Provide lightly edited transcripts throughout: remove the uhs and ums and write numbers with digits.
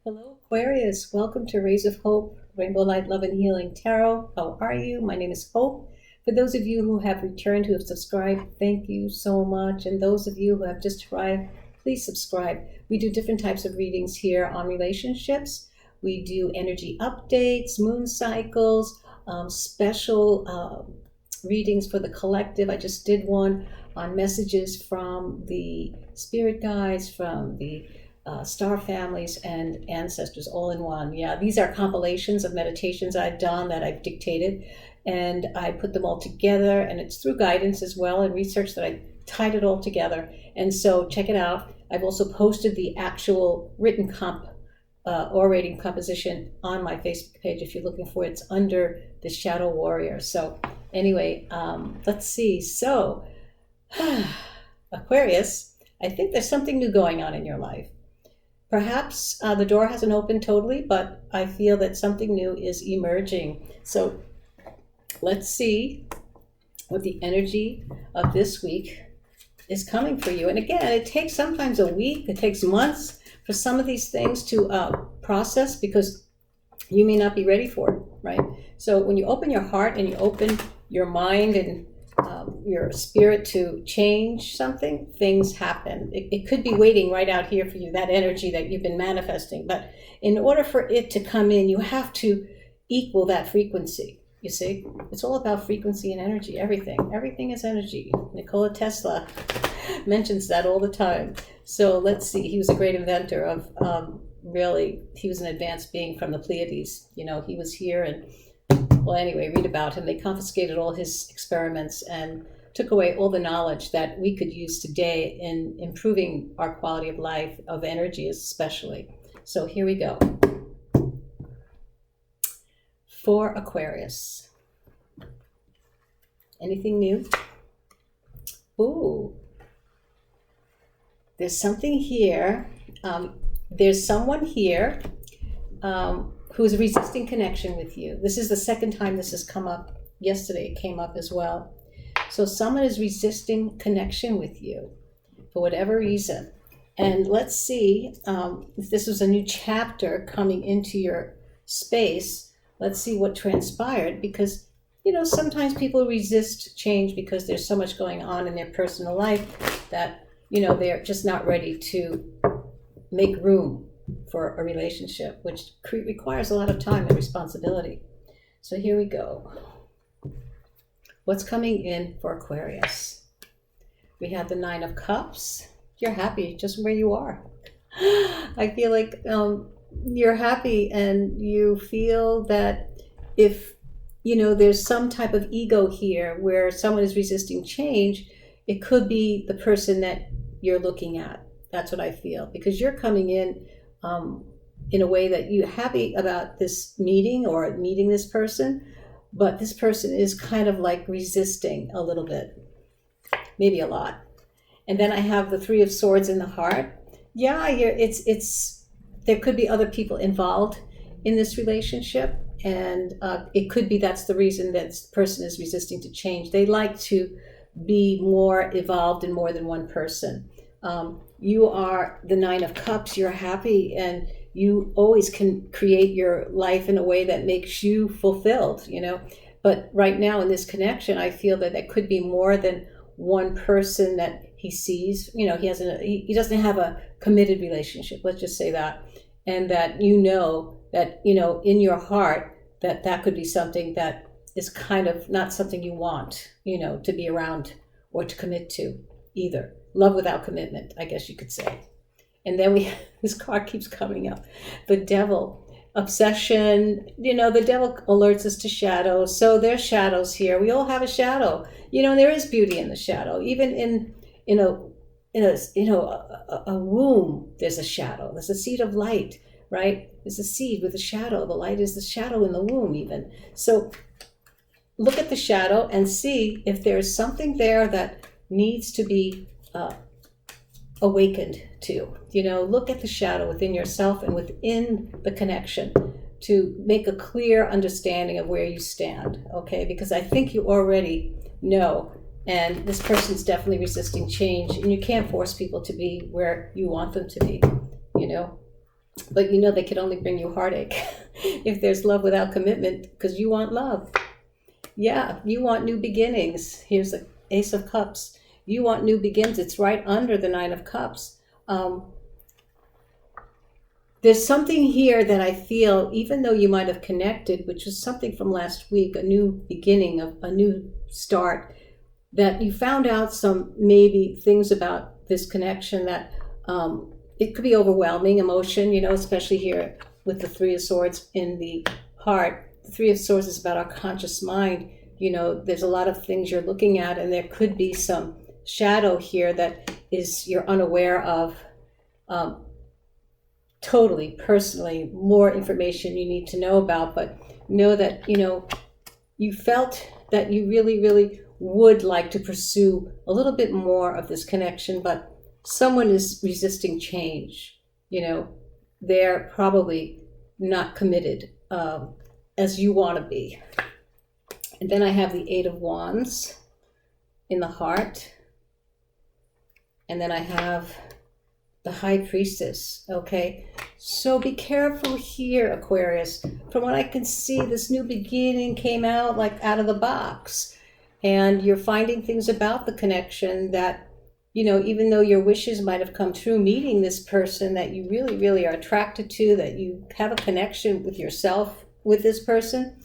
Hello, Aquarius. Welcome to Rays of Hope, Rainbow Light, Love, and Healing Tarot. How are you? My name is Hope. For those of you who have returned, who have subscribed, thank you so much. And those of you who have just arrived, please subscribe. We do different types of readings here on relationships. We do energy updates, moon cycles, special readings for the collective. I just did one on messages from the spirit guides, from the star families and ancestors all in one. Yeah, these are compilations of meditations I've done that I've dictated, and I put them all together, and it's through guidance as well and research that I tied it all together. And so check it out. I've also posted the actual written orating composition on my Facebook page if you're looking for it. It's under the Shadow Warrior. So anyway, let's see. So Aquarius, I think there's something new going on in your life. Perhaps the door hasn't opened totally, but I feel that something new is emerging. So let's see what the energy of this week is coming for you. And again, it takes sometimes a week, it takes months for some of these things to process, because you may not be ready for it, right? So when you open your heart and you open your mind and your spirit to change something, things happen. It could be waiting right out here for you, that energy that you've been manifesting. But in order for it to come in, you have to equal that frequency. You see, it's all about frequency and energy. Everything is energy. Nikola Tesla mentions that all the time. So let's see. He was a great inventor of really. He was an advanced being from the Pleiades. You know, he was here and. Well, anyway, read about him. They confiscated all his experiments and took away all the knowledge that we could use today in improving our quality of life, of energy especially. So here we go. For Aquarius. Anything new? Ooh. There's something here. There's someone here who's resisting connection with you. This is the second time this has come up. Yesterday it came up as well. So someone is resisting connection with you for whatever reason. And let's see if this was a new chapter coming into your space. Let's see what transpired, because, you know, sometimes people resist change because there's so much going on in their personal life that, you know, they're just not ready to make room for a relationship, which requires a lot of time and responsibility. So here we go. What's coming in for Aquarius? We have the Nine of Cups. You're happy just where you are. I feel like you're happy, and you feel that if, you know, there's some type of ego here where someone is resisting change, it could be the person that you're looking at. That's what I feel, because you're coming in a way that you're happy about this meeting or meeting this person, but this person is kind of like resisting a little bit, maybe a lot. And then I have the Three of Swords in the heart. Yeah, it's there could be other people involved in this relationship, and it could be that's the reason that this person is resisting to change. They like to be more evolved in more than one person. You are the Nine of Cups. You're happy, and you always can create your life in a way that makes you fulfilled, you know. But right now in this connection, I feel that there could be more than one person that he sees. You know, he doesn't have a committed relationship. Let's just say that. And that, you know, in your heart, that could be something that is kind of not something you want, you know, to be around or to commit to either. Love without commitment, I guess you could say. And then this card keeps coming up. The Devil, obsession. You know, the Devil alerts us to shadows. So there's shadows here. We all have a shadow. You know, and there is beauty in the shadow. Even in a womb, there's a shadow. There's a seed of light, right? There's a seed with a shadow. The light is the shadow in the womb even. So look at the shadow and see if there's something there that needs to be awakened to. You know, look at the shadow within yourself and within the connection to make a clear understanding of where you stand, okay? Because I think you already know, and this person's definitely resisting change, and you can't force people to be where you want them to be, you know? But you know they can only bring you heartache if there's love without commitment, because you want love. Yeah, you want new beginnings. Here's the Ace of Cups. You want new beginnings. It's right under the Nine of Cups. There's something here that I feel, even though you might have connected, which was something from last week, a new beginning, a new start, that you found out some maybe things about this connection that it could be overwhelming emotion, you know, especially here with the Three of Swords in the heart. The Three of Swords is about our conscious mind. You know, there's a lot of things you're looking at, and there could be some shadow here that is you're unaware of. Totally, personally, more information you need to know about, but know that, you know, you felt that you really, really would like to pursue a little bit more of this connection, but someone is resisting change. You know, they're probably not committed as you want to be. And then I have the Eight of Wands in the heart. And then I have the High Priestess, okay? So be careful here, Aquarius. From what I can see, this new beginning came out like out of the box. And you're finding things about the connection that, you know, even though your wishes might have come true, meeting this person that you really, really are attracted to, that you have a connection with yourself with this person,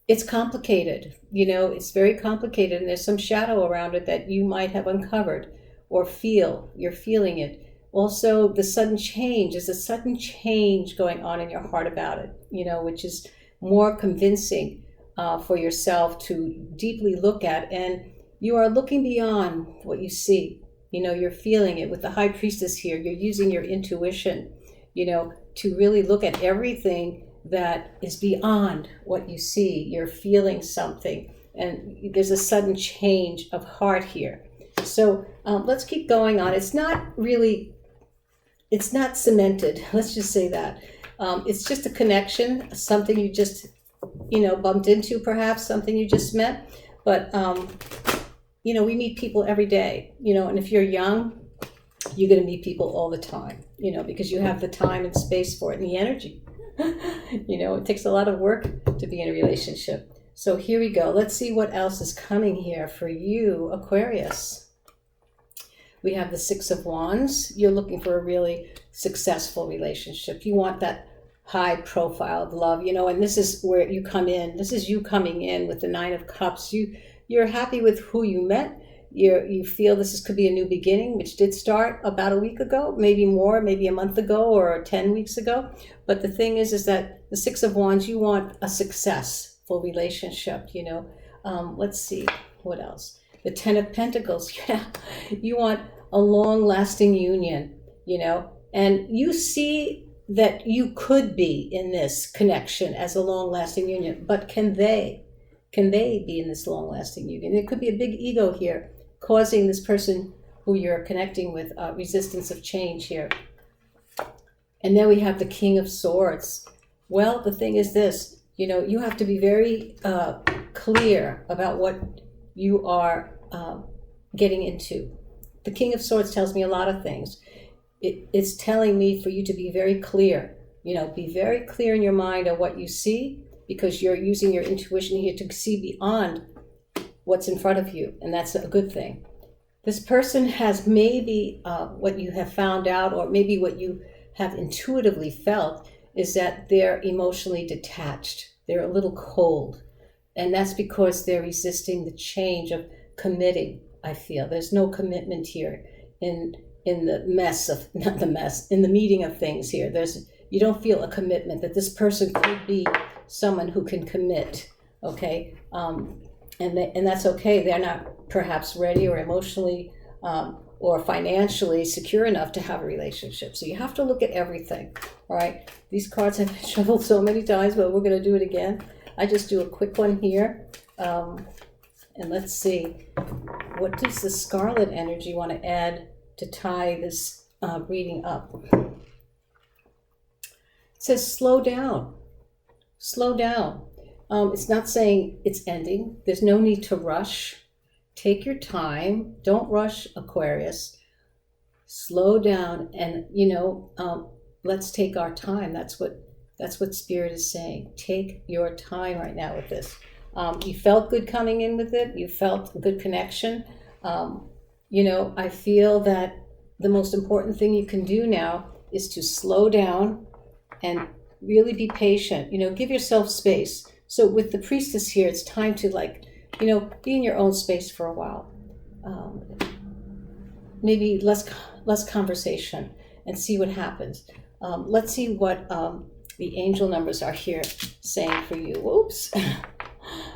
it's complicated. You know, it's very complicated, and there's some shadow around it that you might have uncovered or you're feeling it. Also, the sudden change, is a sudden change going on in your heart about it, you know, which is more convincing for yourself to deeply look at. And you are looking beyond what you see. You know, you're feeling it with the High Priestess here. You're using your intuition, you know, to really look at everything that is beyond what you see. You're feeling something, and there's a sudden change of heart here. So let's keep going on. It's not cemented. Let's just say that. It's just a connection, something you just, you know, bumped into, perhaps something you just met. But, you know, we meet people every day, you know, and if you're young, you're going to meet people all the time, you know, because you have the time and space for it and the energy. You know, it takes a lot of work to be in a relationship. So here we go. Let's see what else is coming here for you, Aquarius. We have the Six of Wands. You're looking for a really successful relationship. You want that high profile of love, you know, and this is where you come in. This is you coming in with the Nine of Cups. You're happy with who you met. You feel could be a new beginning, which did start about a week ago, maybe more, maybe a month ago or 10 weeks ago. But the thing is that the Six of Wands, you want a successful relationship, you know. Let's see, what else? The Ten of Pentacles, yeah, you want a long-lasting union, you know, and you see that you could be in this connection as a long-lasting union, but can they be in this long-lasting union? There could be a big ego here causing this person who you're connecting with resistance of change here. And then we have the King of Swords. Well, the thing is this, you know, you have to be very clear about what you are getting into. The King of Swords tells me a lot of things. It's telling me for you to be very clear, you know, be very clear in your mind of what you see, because you're using your intuition here to see beyond what's in front of you, and that's a good thing. This person has maybe what you have found out, or maybe what you have intuitively felt, is that they're emotionally detached. They're a little cold, and that's because they're resisting the change of committing. I feel there's no commitment here in the mess of, not the mess, in the meeting of things here. You don't feel a commitment that this person could be someone who can commit, okay? And that's okay. They're not perhaps ready or emotionally or financially secure enough to have a relationship. So you have to look at everything, all right? These cards have been shuffled so many times, but we're going to do it again. I just do a quick one here. And let's see, what does the Scarlet energy want to add to tie this reading up? It says slow down. Slow down. It's not saying it's ending. There's no need to rush. Take your time. Don't rush, Aquarius. slow down, and let's take our time. That's what Spirit is saying. Take your time right now with this. You felt good coming in with it. You felt good connection. I feel that the most important thing you can do now is to slow down and really be patient. Give yourself space. So with the Priestess here, it's time to be in your own space for a while. Maybe less conversation and see what happens. Let's see what the angel numbers are here saying for you. Whoops.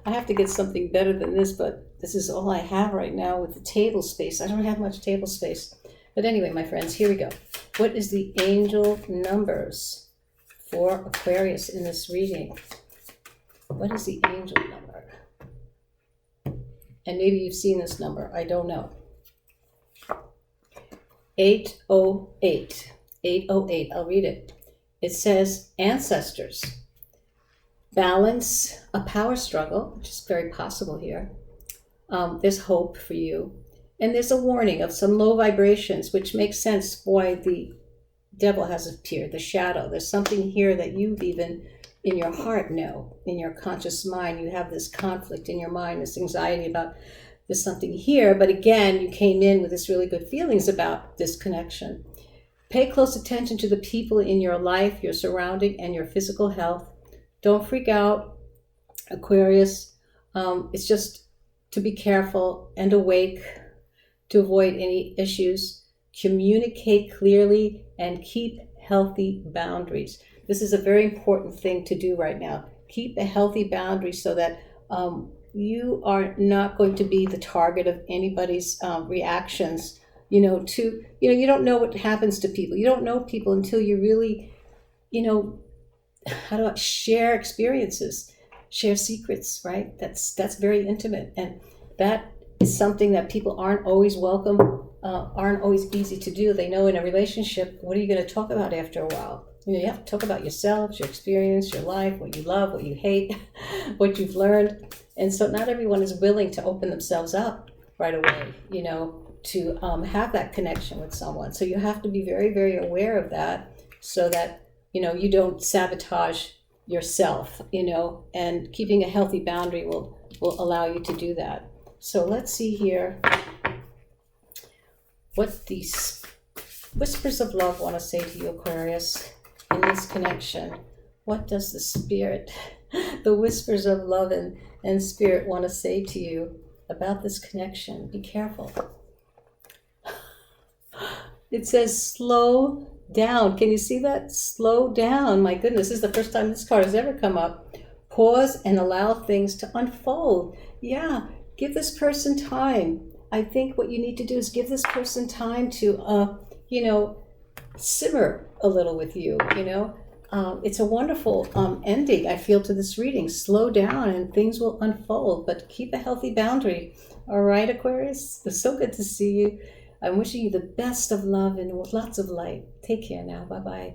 I have to get something better than this, but this is all I have right now with the table space. I don't have much table space. But anyway, my friends, here we go. What is the angel numbers for Aquarius in this reading? What is the angel number? And maybe you've seen this number. I don't know. 808. 808. I'll read it. It says, ancestors. Balance, a power struggle, which is very possible here. There's hope for you. And there's a warning of some low vibrations, which makes sense why the devil has appeared, the shadow. There's something here that you've even in your heart know, in your conscious mind. You have this conflict in your mind, this anxiety about there's something here. But again, you came in with this really good feelings about this connection. Pay close attention to the people in your life, your surrounding, and your physical health. Don't freak out, Aquarius. It's just to be careful and awake to avoid any issues. Communicate clearly and keep healthy boundaries. This is a very important thing to do right now. Keep a healthy boundary so that you are not going to be the target of anybody's reactions. You don't know what happens to people. You don't know people until you really, share experiences, share secrets, right? That's very intimate. And that is something that people aren't always welcome, aren't always easy to do. They know in a relationship, what are you going to talk about after a while? You have to talk about yourselves, your experience, your life, what you love, what you hate, what you've learned. And so not everyone is willing to open themselves up right away, to have that connection with someone. So you have to be very, very aware of that so that, you don't sabotage yourself, and keeping a healthy boundary will allow you to do that. So let's see here what these whispers of love want to say to you, Aquarius, in this connection. What does the Spirit, the whispers of love and Spirit want to say to you about this connection? Be careful. It says slow down. Can you see that? Slow down. My goodness, this is the first time this card has ever come up. Pause and allow things to unfold. Yeah, give this person time. I think what you need to do is give this person time to, simmer a little with you, It's a wonderful ending, I feel, to this reading. Slow down and things will unfold, but keep a healthy boundary. All right, Aquarius? It's so good to see you. I'm wishing you the best of love and lots of light. Take care now. Bye-bye.